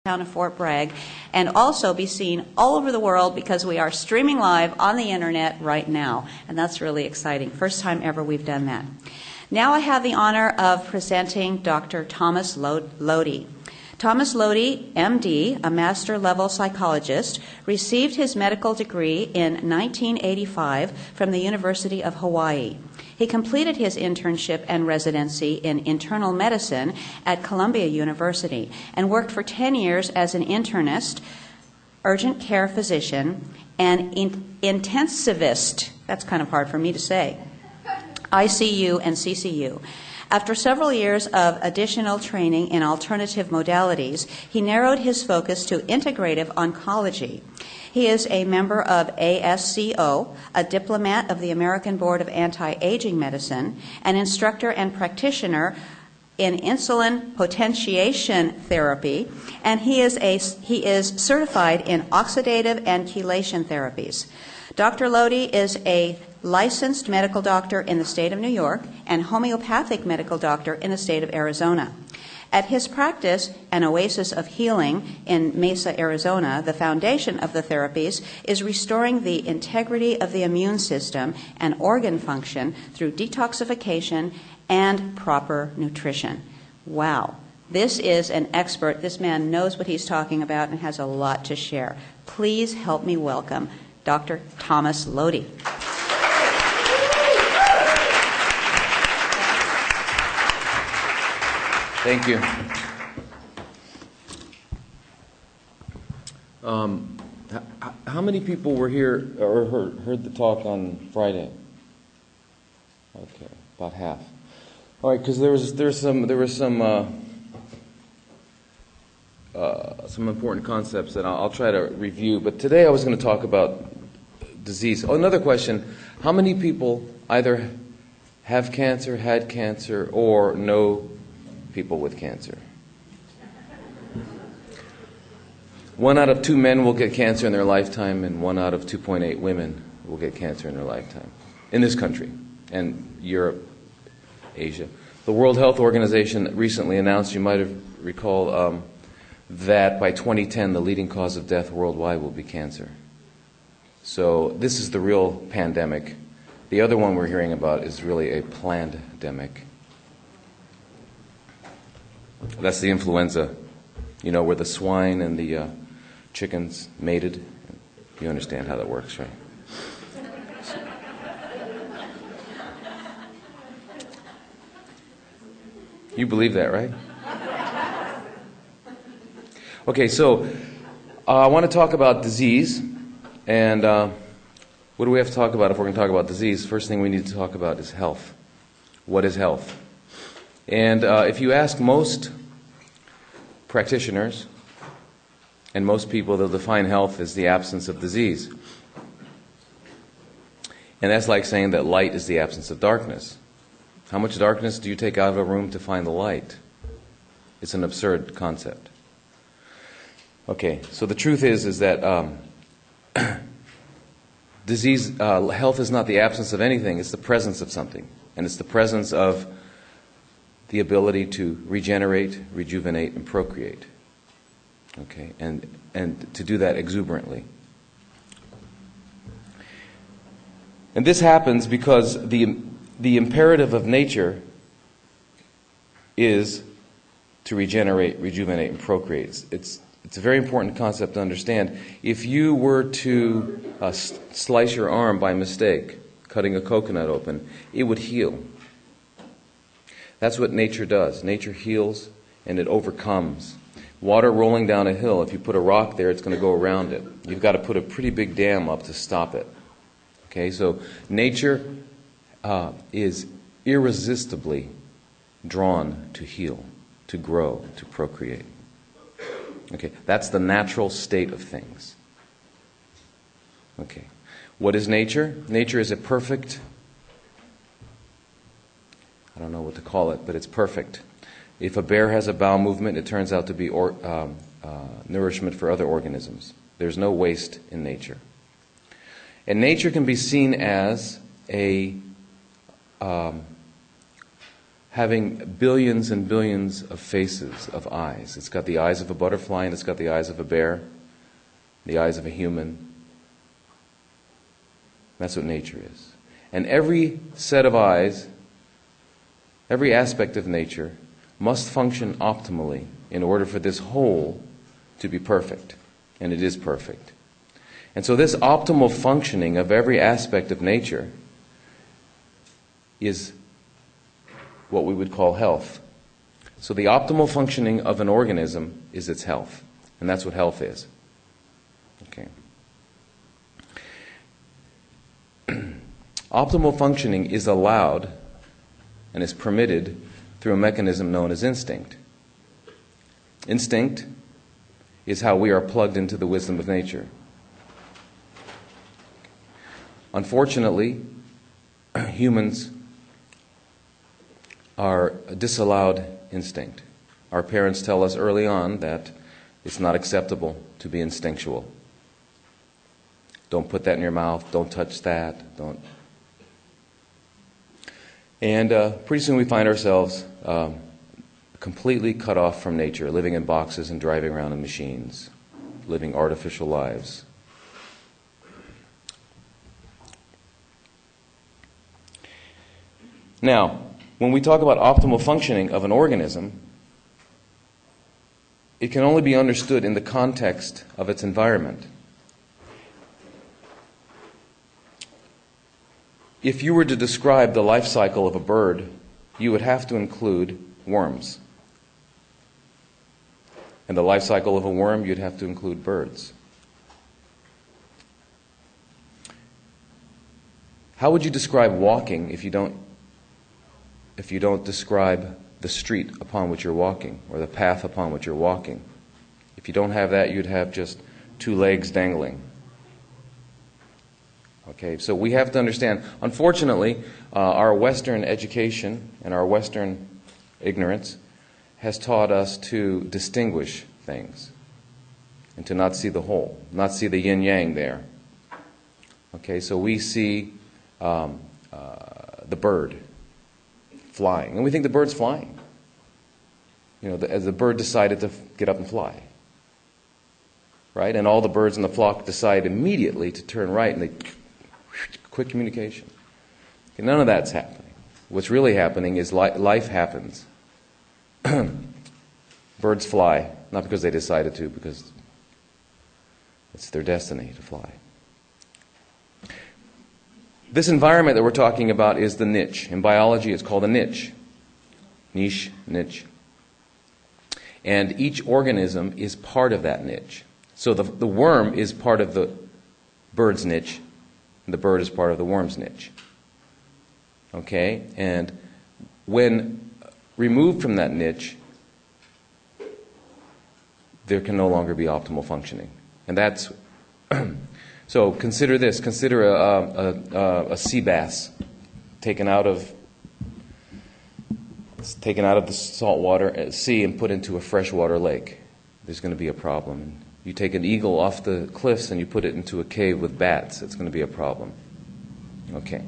town of Fort Bragg, and also be seen all over the world because we are streaming live on the internet right now, and that's really exciting. First time ever we've done that. Now I have the honor of presenting Dr. Thomas Lodi. Thomas Lodi MD, a master-level psychologist, received his medical degree in 1985 from the University of Hawaii. He completed his internship and residency in internal medicine at Columbia University and worked for 10 years as an internist, urgent care physician, and intensivist. That's kind of hard for me to say. ICU and CCU. After several years of additional training in alternative modalities, he narrowed his focus to integrative oncology. He is a member of ASCO, a diplomat of the American Board of Anti-Aging Medicine, an instructor and practitioner in insulin potentiation therapy, and he is certified in oxidative and chelation therapies. Dr. Lodi is a licensed medical doctor in the state of New York and homeopathic medical doctor in the state of Arizona. At his practice, an oasis of healing in Mesa, Arizona, the foundation of the therapies is restoring the integrity of the immune system and organ function through detoxification and proper nutrition. Wow. This is an expert. This man knows what he's talking about and has a lot to share. Please help me welcome Dr. Thomas Lodi. Thank you. How many people were here or heard the talk on Friday? Okay, about half. All right, because there was some important concepts that I'll try to review. But today I was going to talk about disease. Oh, another question: how many people either have cancer, had cancer, or know people with cancer? 1 out of 2 men will get cancer in their lifetime, and 1 out of 2.8 women will get cancer in their lifetime in this country and Europe, Asia. The World Health Organization recently announced, you might have recalled, that by 2010 the leading cause of death worldwide will be cancer. So this is the real pandemic. The other one we're hearing about is really a plandemic. That's the influenza, you know, where the swine and the chickens mated. You understand how that works, right? You believe that, right? Okay, so I want to talk about disease. And what do we have to talk about if we're going to talk about disease? First thing we need to talk about is health. What is health? And if you ask most practitioners and most people, they'll define health as the absence of disease. And that's like saying that light is the absence of darkness. How much darkness do you take out of a room to find the light? It's an absurd concept. Okay, so the truth is that disease, health is not the absence of anything, it's the presence of something. And it's the presence of the ability to regenerate, rejuvenate, and procreate. Okay, and to do that exuberantly. And this happens because the imperative of nature is to regenerate, rejuvenate, and procreate. It's a very important concept to understand. If you were to slice your arm by mistake, cutting a coconut open, it would heal. That's what nature does. Nature heals and it overcomes. Water rolling down a hill, if you put a rock there, it's going to go around it. You've got to put a pretty big dam up to stop it. Okay, so nature is irresistibly drawn to heal, to grow, to procreate. Okay, that's the natural state of things. Okay, what is nature? Nature is a perfect, I don't know what to call it, but it's perfect. If a bear has a bowel movement, it turns out to be nourishment for other organisms. There's no waste in nature. And nature can be seen as having having billions and billions of faces, of eyes. It's got the eyes of a butterfly, and it's got the eyes of a bear, the eyes of a human. That's what nature is. And every set of eyes, every aspect of nature, must function optimally in order for this whole to be perfect. And it is perfect. And so this optimal functioning of every aspect of nature is what we would call health. So the optimal functioning of an organism is its health. And that's what health is. Okay. Optimal functioning is allowed and is permitted through a mechanism known as instinct. Instinct is how we are plugged into the wisdom of nature. Unfortunately, humans are disallowed instinct. Our parents tell us early on that it's not acceptable to be instinctual. Don't put that in your mouth. Don't touch that. Don't. And pretty soon we find ourselves completely cut off from nature, living in boxes and driving around in machines, living artificial lives. Now, when we talk about optimal functioning of an organism, it can only be understood in the context of its environment. If you were to describe the life cycle of a bird, you would have to include worms. And the life cycle of a worm, you'd have to include birds. How would you describe walking if you don't describe the street upon which you're walking or the path upon which you're walking? If you don't have that, you'd have just two legs dangling. Okay, so we have to understand, unfortunately, our Western education and our Western ignorance has taught us to distinguish things and to not see the whole, not see the yin-yang there. Okay, so we see the bird flying, and we think the bird's flying. You know, as the bird decided to get up and fly. Right? And all the birds in the flock decide immediately to turn right, and they quick communication. Okay, none of that's happening. What's really happening is life happens. Birds fly, not because they decided to, because it's their destiny to fly. This environment that we're talking about is the niche. In biology, it's called a niche. Niche, niche. And each organism is part of that niche. So the worm is part of the bird's niche, and the bird is part of the worm's niche. Okay? And when removed from that niche, there can no longer be optimal functioning. And that's... So consider this. Consider a sea bass taken out of the saltwater sea and put into a freshwater lake. There's going to be a problem. You take an eagle off the cliffs and you put it into a cave with bats. It's going to be a problem. Okay.